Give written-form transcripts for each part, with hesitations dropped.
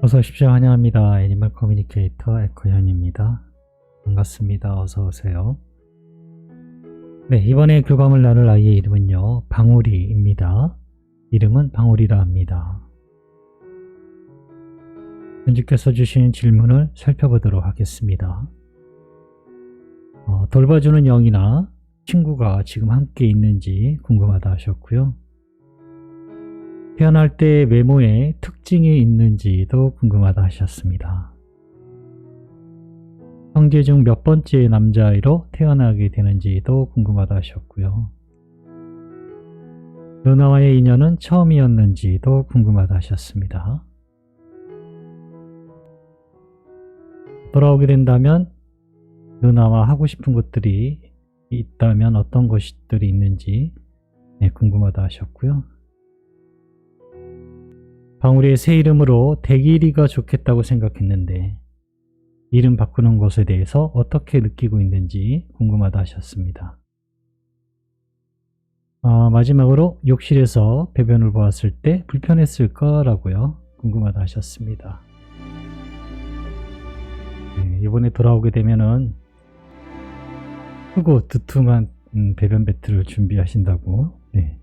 어서 오십시오. 환영합니다. 애니멀 커뮤니케이터 에코현입니다. 반갑습니다. 어서 오세요. 네, 이번에 교감을 나눌 아이의 이름은요, 방울이입니다. 이름은 방울이라 합니다. 현주께서 주신 질문을 살펴보도록 하겠습니다. 돌봐주는 영이나 친구가 지금 함께 있는지 궁금하다 하셨고요. 태어날 때 외모에 특징이 있는지도 궁금하다 하셨습니다. 형제 중 몇 번째 남자아이로 태어나게 되는지도 궁금하다 하셨고요. 누나와의 인연은 처음이었는지도 궁금하다 하셨습니다. 돌아오게 된다면 누나와 하고 싶은 것들이 있다면 어떤 것들이 있는지 궁금하다 하셨고요. 방울이의 새 이름으로 대길이가 좋겠다고 생각했는데 이름 바꾸는 것에 대해서 어떻게 느끼고 있는지 궁금하다 하셨습니다. 마지막으로 욕실에서 배변을 보았을 때 불편했을까라고요. 궁금하다 하셨습니다. 네, 이번에 돌아오게 되면은 크고 두툼한 배변 배트를 준비하신다고. 네.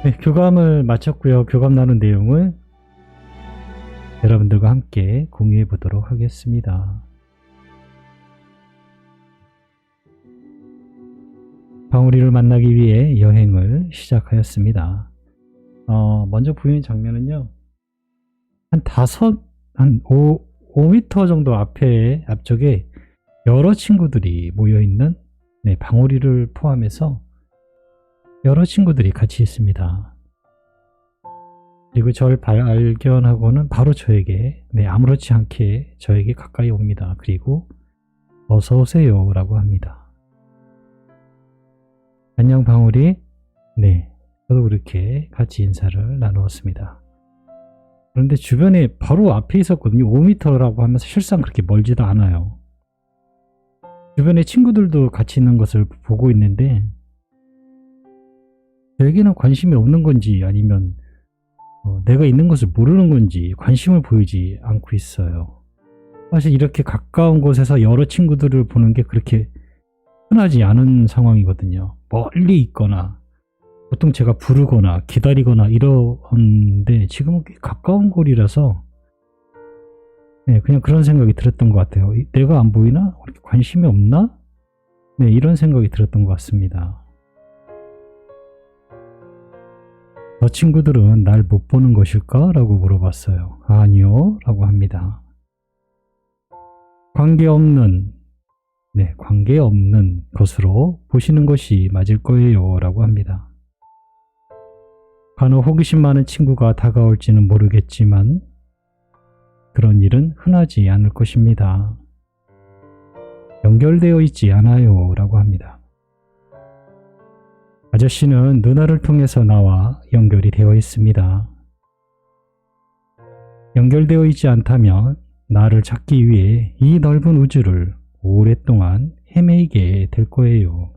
네, 교감을 마쳤고요. 교감 나눈 내용을 여러분들과 함께 공유해 보도록 하겠습니다. 방울이를 만나기 위해 여행을 시작하였습니다. 먼저 보이는 장면은요, 한 5m 정도 앞쪽에 여러 친구들이 모여있는, 방울이를 포함해서 여러 친구들이 같이 있습니다. 그리고 저를 발견하고는 바로 저에게, 아무렇지 않게 저에게 가까이 옵니다. 그리고 어서 오세요 라고 합니다. 안녕 방울이. 네, 저도 그렇게 같이 인사를 나누었습니다. 그런데 주변에 바로 앞에 있었거든요. 5m라고 하면서 실상 그렇게 멀지도 않아요. 주변에 친구들도 같이 있는 것을 보고 있는데 저에게는 관심이 없는 건지 아니면 내가 있는 것을 모르는 건지 관심을 보이지 않고 있어요. 사실 이렇게 가까운 곳에서 여러 친구들을 보는 게 그렇게 흔하지 않은 상황이거든요. 멀리 있거나 보통 제가 부르거나 기다리거나 이러는데 지금은 꽤 가까운 거리라서 그냥 그런 생각이 들었던 것 같아요. 내가 안 보이나? 그렇게 관심이 없나? 이런 생각이 들었던 것 같습니다. 저 친구들은 날 못 보는 것일까? 라고 물어봤어요. 아니요 라고 합니다. 관계없는 것으로 보시는 것이 맞을 거예요 라고 합니다. 간혹 호기심 많은 친구가 다가올지는 모르겠지만 그런 일은 흔하지 않을 것입니다. 연결되어 있지 않아요 라고 합니다. 아저씨는 누나를 통해서 나와 연결이 되어 있습니다. 연결되어 있지 않다면 나를 찾기 위해 이 넓은 우주를 오랫동안 헤매게 될 거예요.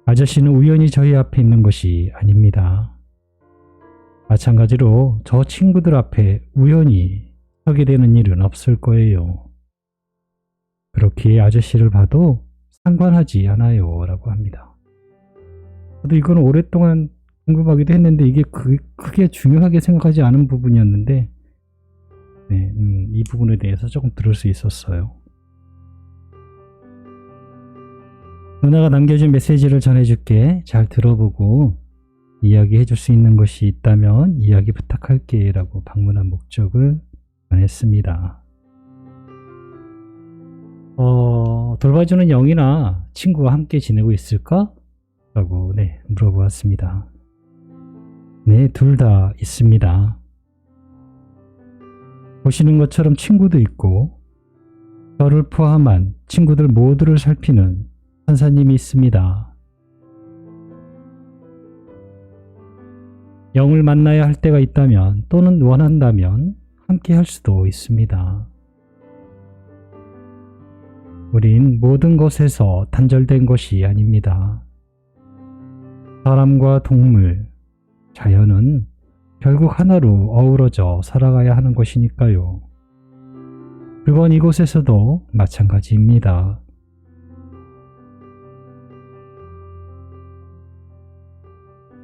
아저씨는 우연히 저희 앞에 있는 것이 아닙니다. 마찬가지로 저 친구들 앞에 우연히 서게 되는 일은 없을 거예요. 그렇기에 아저씨를 봐도 상관하지 않아요 라고 합니다. 저도 이건 오랫동안 궁금하기도 했는데 이게 크게 중요하게 생각하지 않은 부분이었는데 이 부분에 대해서 조금 들을 수 있었어요. 누나가 남겨준 메시지를 전해줄게. 잘 들어보고 이야기해 줄 수 있는 것이 있다면 이야기 부탁할게 라고 방문한 목적을 전했습니다. 돌봐주는 영이나 친구와 함께 지내고 있을까? 라고 물어보았습니다. 네, 둘 다 있습니다. 보시는 것처럼 친구도 있고 저를 포함한 친구들 모두를 살피는 천사님이 있습니다. 영을 만나야 할 때가 있다면 또는 원한다면 함께 할 수도 있습니다. 우린 모든 것에서 단절된 것이 아닙니다. 사람과 동물, 자연은 결국 하나로 어우러져 살아가야 하는 것이니까요. 그건 이곳에서도 마찬가지입니다.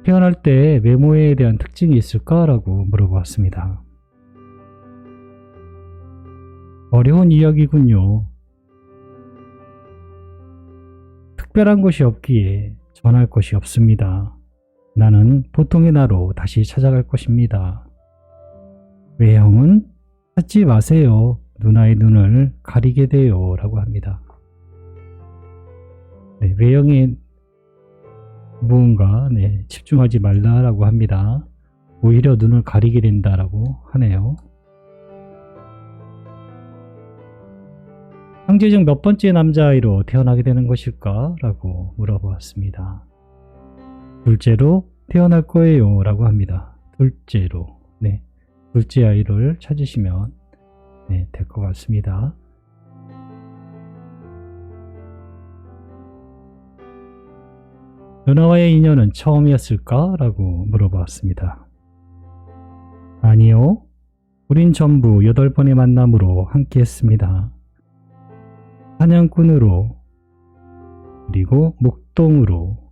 태어날 때 외모에 대한 특징이 있을까라고 물어보았습니다. 어려운 이야기군요. 특별한 것이 없기에 전할 것이 없습니다. 나는 보통의 나로 다시 찾아갈 것입니다. 외형은 찾지 마세요. 누나의 눈을 가리게 돼요. 라고 합니다. 네, 외형에 무언가 집중하지 말라라고 합니다. 오히려 눈을 가리게 된다라고 하네요. 형제 중 몇 번째 남자아이로 태어나게 되는 것일까? 라고 물어보았습니다. 둘째로 태어날 거예요. 라고 합니다. 둘째로. 네. 둘째 아이를 찾으시면 될 것 같습니다. 누나와의 인연은 처음이었을까? 라고 물어보았습니다. 아니요. 우린 전부 8번의 만남으로 함께 했습니다. 사냥꾼으로, 그리고 목동으로,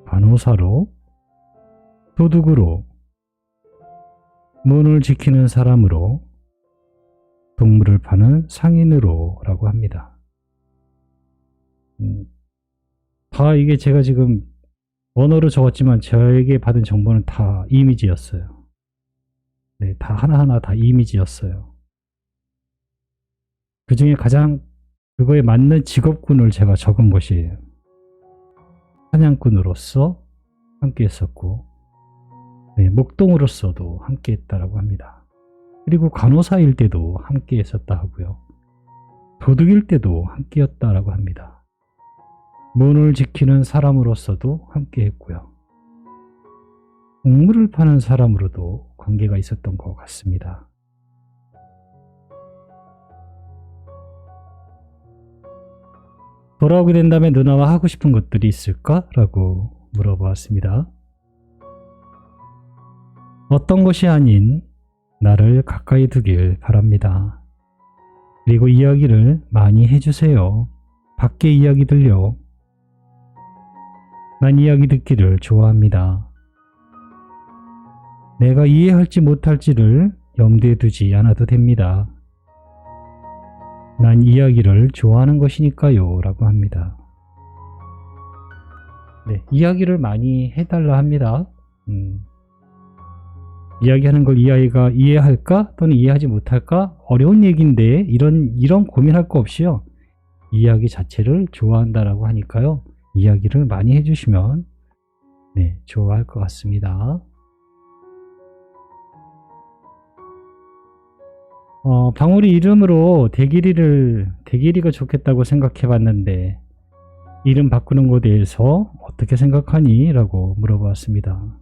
간호사로, 도둑으로, 문을 지키는 사람으로, 동물을 파는 상인으로 라고 합니다. 다 이게 제가 지금 원어로 적었지만 저에게 받은 정보는 다 이미지였어요. 네, 다 하나하나 다 이미지였어요. 그 중에 가장 그거에 맞는 직업군을 제가 적은 것이에요. 사냥꾼으로서 함께 했었고, 목동으로서도 함께 했다라고 합니다. 그리고 간호사일 때도 함께 했었다 하고요. 도둑일 때도 함께였다라고 합니다. 문을 지키는 사람으로서도 함께 했고요. 동물을 파는 사람으로도 관계가 있었던 것 같습니다. 돌아오게 된다면 누나와 하고 싶은 것들이 있을까? 라고 물어보았습니다. 어떤 것이 아닌 나를 가까이 두길 바랍니다. 그리고 이야기를 많이 해주세요. 밖의 이야기들요. 난 이야기 듣기를 좋아합니다. 내가 이해할지 못할지를 염두에 두지 않아도 됩니다. 난 이야기를 좋아하는 것이니까요. 라고 합니다. 네, 이야기를 많이 해달라 합니다. 이야기하는 걸 이 아이가 이해할까? 또는 이해하지 못할까? 어려운 얘기인데 이런 고민할 거 없이요. 이야기 자체를 좋아한다라고 하니까요. 이야기를 많이 해주시면 좋아할 것 같습니다. 방울이 이름으로 대길이가 좋겠다고 생각해 봤는데 이름 바꾸는 것에 대해서 어떻게 생각하니? 라고 물어봤습니다.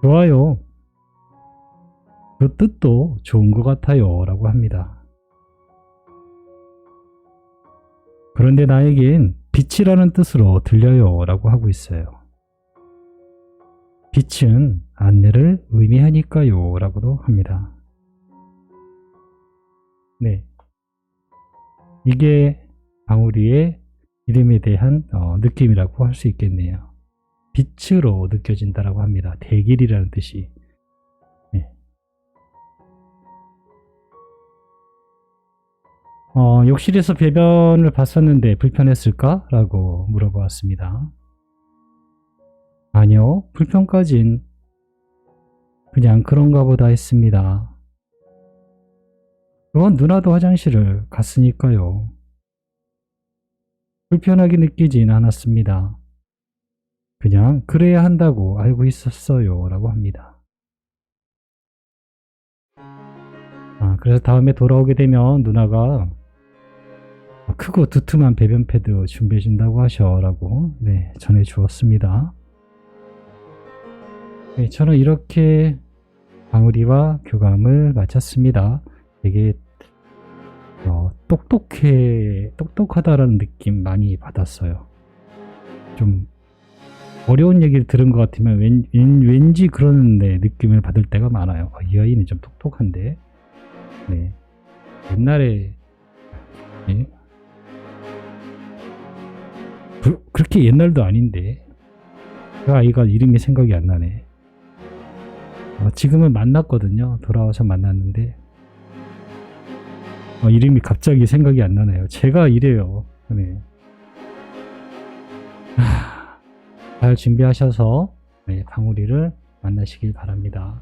좋아요. 그 뜻도 좋은 것 같아요. 라고 합니다. 그런데 나에겐 빛이라는 뜻으로 들려요. 라고 하고 있어요. 빛은 안내를 의미하니까요. 라고도 합니다. 네. 이게 방울이의 이름에 대한 느낌이라고 할 수 있겠네요. 빛으로 느껴진다라고 합니다. 대길이라는 뜻이. 네. 욕실에서 배변을 봤었는데 불편했을까? 라고 물어보았습니다. 아니요, 불편까진 그냥 그런가 보다 했습니다. 그건 누나도 화장실을 갔으니까요. 불편하게 느끼진 않았습니다. 그냥 그래야 한다고 알고 있었어요. 라고 합니다. 그래서 다음에 돌아오게 되면 누나가 크고 두툼한 배변 패드 준비해 준다고 하셔라고 전해 주었습니다. 저는 이렇게 방울이와 교감을 마쳤습니다. 되게 똑똑하다라는 느낌 많이 받았어요. 좀 어려운 얘기를 들은 것 같으면 왠지 그런 느낌을 받을 때가 많아요. 이 아이는 좀 똑똑한데. 네. 옛날에 네. 그렇게 옛날도 아닌데 그 아이가 이름이 생각이 안 나네. 지금은 만났거든요. 돌아와서 만났는데 이름이 갑자기 생각이 안 나네요. 제가 이래요. 네. 잘 준비하셔서 네, 방울이를 만나시길 바랍니다.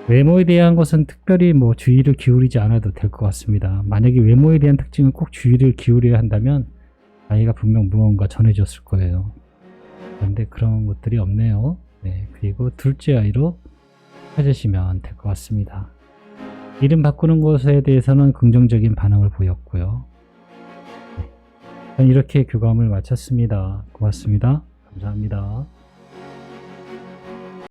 외모에 대한 것은 특별히 뭐 주의를 기울이지 않아도 될 것 같습니다. 만약에 외모에 대한 특징을 꼭 주의를 기울여야 한다면 아이가 분명 무언가 전해줬을 거예요. 그런데 그런 것들이 없네요. 네, 그리고 둘째 아이로 찾으시면 될 것 같습니다. 이름 바꾸는 것에 대해서는 긍정적인 반응을 보였고요. 네, 이렇게 교감을 마쳤습니다. 고맙습니다. 감사합니다.